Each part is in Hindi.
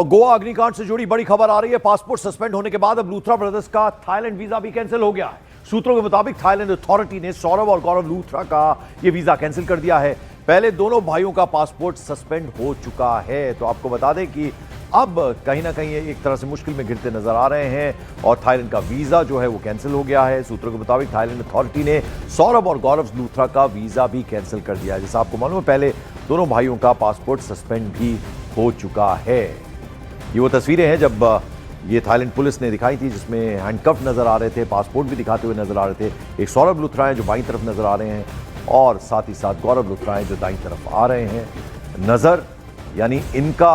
गोवा अग्निकांड से जुड़ी बड़ी खबर आ रही है। पासपोर्ट सस्पेंड होने के बाद अब लूथरा ब्रदर्स का थाईलैंड वीजा भी कैंसिल हो गया है। सूत्रों के मुताबिक थाईलैंड अथॉरिटी ने सौरभ और गौरव लूथरा का यह वीजा कैंसिल कर दिया है। पहले दोनों भाइयों का पासपोर्ट सस्पेंड हो चुका है। तो आपको बता दें कि अब कहीं ना कहीं एक तरह से मुश्किल में घिरते नजर आ रहे हैं और थाईलैंड का वीजा जो है वो कैंसिल हो गया है। सूत्रों के मुताबिक थाईलैंड अथॉरिटी ने सौरभ और गौरव लूथरा का वीजा भी कैंसिल कर दिया है। जैसा आपको मालूम है, पहले दोनों भाइयों का पासपोर्ट सस्पेंड भी हो चुका है। ये वो तस्वीरें हैं जब ये थाईलैंड पुलिस ने दिखाई थी, जिसमें हैंडकफ नजर आ रहे थे, पासपोर्ट भी दिखाते हुए नजर आ रहे थे। एक सौरभ लूथरा हैं जो बाईं तरफ नजर आ रहे हैं और साथ ही साथ गौरव लूथरा हैं जो दाईं तरफ आ रहे हैं नजर। यानी इनका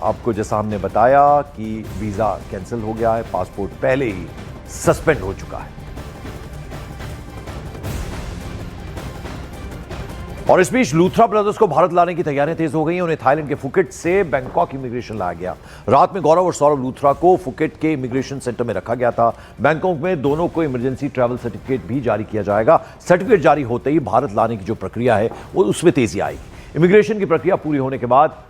आपको जैसा हमने बताया कि वीजा कैंसिल हो गया है, पासपोर्ट पहले ही सस्पेंड हो चुका है। और इस बीच लूथरा ब्रदर्स को भारत लाने की तैयारियां तेज हो गई हैं। उन्हें थाईलैंड के फुकेट से बैंकॉक इमिग्रेशन लाया गया। रात में गौरव और सौरभ लूथरा को फुकेट के इमिग्रेशन सेंटर में रखा गया था। बैंकॉक में दोनों को इमरजेंसी ट्रैवल सर्टिफिकेट भी जारी किया जाएगा। सर्टिफिकेट जारी होते ही भारत लाने की जो प्रक्रिया है वो उसमें तेजी आएगी। इमिग्रेशन की प्रक्रिया पूरी होने के बाद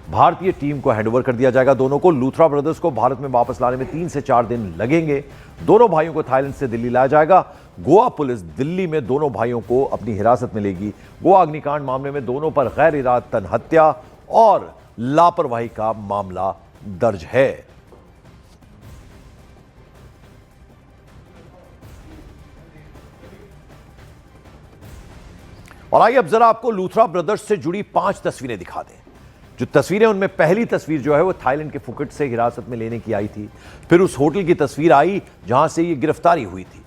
भारतीय टीम को हैंडओवर कर दिया जाएगा। दोनों को लूथरा ब्रदर्स को भारत में वापस लाने में 3 से 4 दिन लगेंगे। दोनों भाइयों को थाईलैंड से दिल्ली लाया जाएगा। गोवा पुलिस दिल्ली में दोनों भाइयों को अपनी हिरासत में लेगी। गोवा अग्निकांड मामले में दोनों पर गैर इरादतन हत्या और लापरवाही का मामला दर्ज है। और आइए अब जरा आपको लूथरा ब्रदर्स से जुड़ी 5 तस्वीरें दिखा दें। जो तस्वीरें, उनमें पहली तस्वीर जो है वो थाईलैंड के फुकेट से हिरासत में लेने की आई थी। फिर उस होटल की तस्वीर आई जहां से ये गिरफ्तारी हुई थी।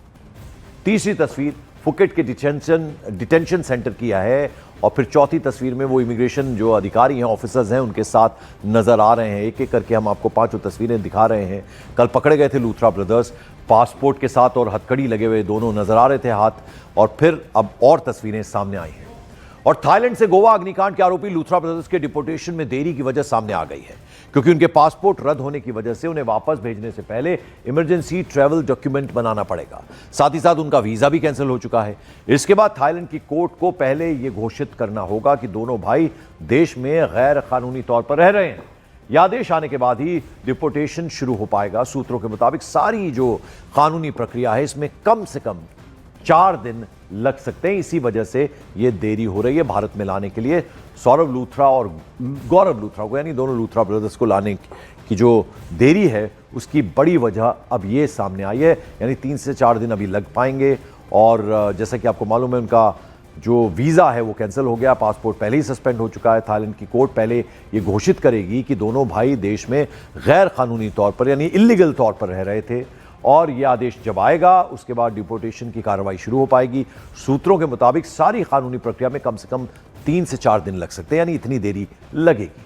तीसरी तस्वीर फुकेट के डिटेंशन सेंटर की है। और फिर चौथी तस्वीर में वो इमिग्रेशन जो अधिकारी हैं, ऑफिसर्स हैं, उनके साथ नजर आ रहे हैं। एक एक करके हम आपको 5 तस्वीरें दिखा रहे हैं। कल पकड़े गए थे लूथरा ब्रदर्स, पासपोर्ट के साथ और हथकड़ी लगे हुए दोनों नजर आ रहे थे हाथ। और फिर अब और तस्वीरें सामने आई हैं। और थाईलैंड से गोवा अग्निकांड के आरोपी लूथरा ब्रदर्स के डिपोर्टेशन में देरी की वजह सामने आ गई है, क्योंकि उनके पासपोर्ट रद्द होने की वजह से उन्हें वापस भेजने से पहले इमरजेंसी ट्रैवल डॉक्यूमेंट बनाना पड़ेगा। साथ ही साथ उनका वीजा भी कैंसिल हो चुका है। इसके बाद थाईलैंड की कोर्ट को पहले यह घोषित करना होगा कि दोनों भाई देश में गैर कानूनी तौर पर रह रहे हैं। यह आदेश आने के बाद ही डिपोर्टेशन शुरू हो पाएगा। सूत्रों के मुताबिक सारी जो कानूनी प्रक्रिया है इसमें कम से कम 4 दिन लग सकते हैं। इसी वजह से यह देरी हो रही है भारत में लाने के लिए। सौरभ लूथरा और गौरव लूथरा को, यानी दोनों लूथरा ब्रदर्स को लाने की जो देरी है उसकी बड़ी वजह अब यह सामने आई है। यानी 3 से 4 दिन अभी लग पाएंगे। और जैसा कि आपको मालूम है, उनका जो वीज़ा है वो कैंसिल हो गया, पासपोर्ट पहले ही सस्पेंड हो चुका है। थाईलैंड की कोर्ट पहले ये घोषित करेगी कि दोनों भाई देश में गैर कानूनी तौर पर यानी इल्लीगल तौर पर रह रहे थे। और यह आदेश जब आएगा उसके बाद डिपोर्टेशन की कार्रवाई शुरू हो पाएगी। सूत्रों के मुताबिक सारी कानूनी प्रक्रिया में कम से कम 3 से 4 दिन लग सकते हैं, यानी इतनी देरी लगेगी।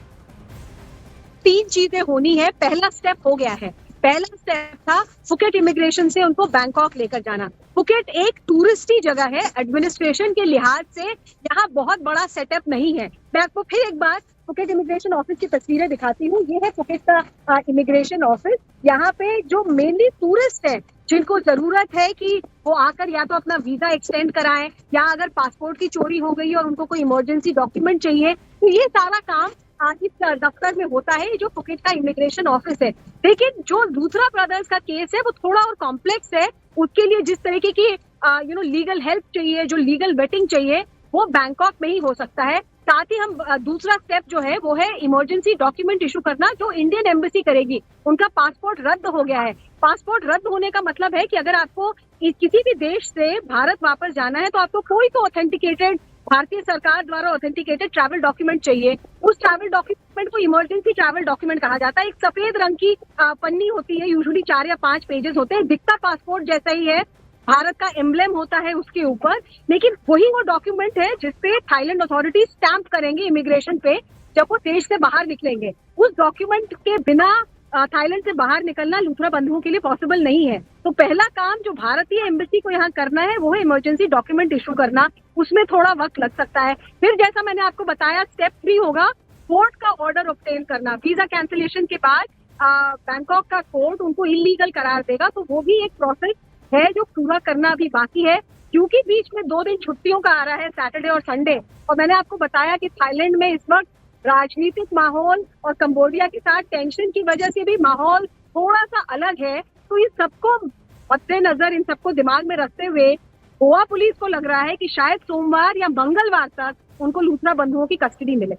3 चीजें होनी है। पहला स्टेप हो गया है। पहला स्टेप था फुकेट इमिग्रेशन से उनको बैंकॉक लेकर जाना। फुकेट एक टूरिस्टी जगह है, एडमिनिस्ट्रेशन के लिहाज से यहाँ बहुत बड़ा सेटअप नहीं है। मैं आपको फिर एक बार फुकेट इमिग्रेशन ऑफिस की तस्वीरें दिखाती हूँ। ये है फुकेट का इमिग्रेशन ऑफिस। यहाँ पे जो मेनली टूरिस्ट है, जिनको जरूरत है कि वो आकर या तो अपना वीजा एक्सटेंड कराएं, या अगर पासपोर्ट की चोरी हो गई और उनको कोई इमरजेंसी डॉक्यूमेंट चाहिए, तो ये सारा काम इस दफ्तर में होता है, जो फुकेट का इमिग्रेशन ऑफिस है। लेकिन जो लूथरा ब्रदर्स का केस है वो थोड़ा और कॉम्प्लेक्स है। उसके लिए जिस तरीके की लीगल हेल्प चाहिए, जो लीगल वेटिंग चाहिए, वो बैंकॉक में ही हो सकता है। साथ ही हम दूसरा स्टेप जो है वो है इमरजेंसी डॉक्यूमेंट इशू करना, जो इंडियन एम्बेसी करेगी। उनका पासपोर्ट रद्द हो गया है। पासपोर्ट रद्द होने का मतलब है कि अगर आपको किसी भी देश से भारत वापस जाना है तो आपको कोई तो ऑथेंटिकेटेड, भारतीय सरकार द्वारा ऑथेंटिकेटेड ट्रैवल डॉक्यूमेंट चाहिए। उस ट्रैवल डॉक्यूमेंट को इमरजेंसी ट्रैवल डॉक्यूमेंट कहा जाता है। एक सफेद रंग की पन्नी होती है, यूजुअली 4 या 5 पेजेस होते हैं। दिखता पासपोर्ट जैसा ही है, भारत का एम्ब्लेम होता है उसके ऊपर, लेकिन वही वो डॉक्यूमेंट है जिसपे थाईलैंड अथॉरिटी स्टैंप करेंगे इमिग्रेशन पे जब वो देश से बाहर निकलेंगे। उस डॉक्यूमेंट के बिना थाईलैंड से बाहर निकलना लूथरा बंधुओं के लिए पॉसिबल नहीं है। तो पहला काम जो भारतीय एम्बेसी को यहाँ करना है वो है इमरजेंसी डॉक्यूमेंट इशू करना। उसमें थोड़ा वक्त लग सकता है। फिर जैसा मैंने आपको बताया, स्टेप 3 होगा कोर्ट का ऑर्डर ऑब्टेन करना। वीजा कैंसिलेशन के बाद बैंकॉक का कोर्ट उनको इलीगल करार देगा, तो वो भी एक प्रोसेस है जो पूरा करना अभी बाकी है। क्योंकि बीच में 2 दिन छुट्टियों का आ रहा है, सैटरडे और संडे, और मैंने आपको बताया कि थाईलैंड में इस वक्त राजनीतिक माहौल और कंबोडिया के साथ टेंशन की वजह से भी माहौल थोड़ा सा अलग है। तो ये सबको मद्देनजर, इन सबको दिमाग में रखते हुए गोवा पुलिस को लग रहा है कि शायद सोमवार या मंगलवार तक उनको लूथरा बंधुओं की कस्टडी मिले।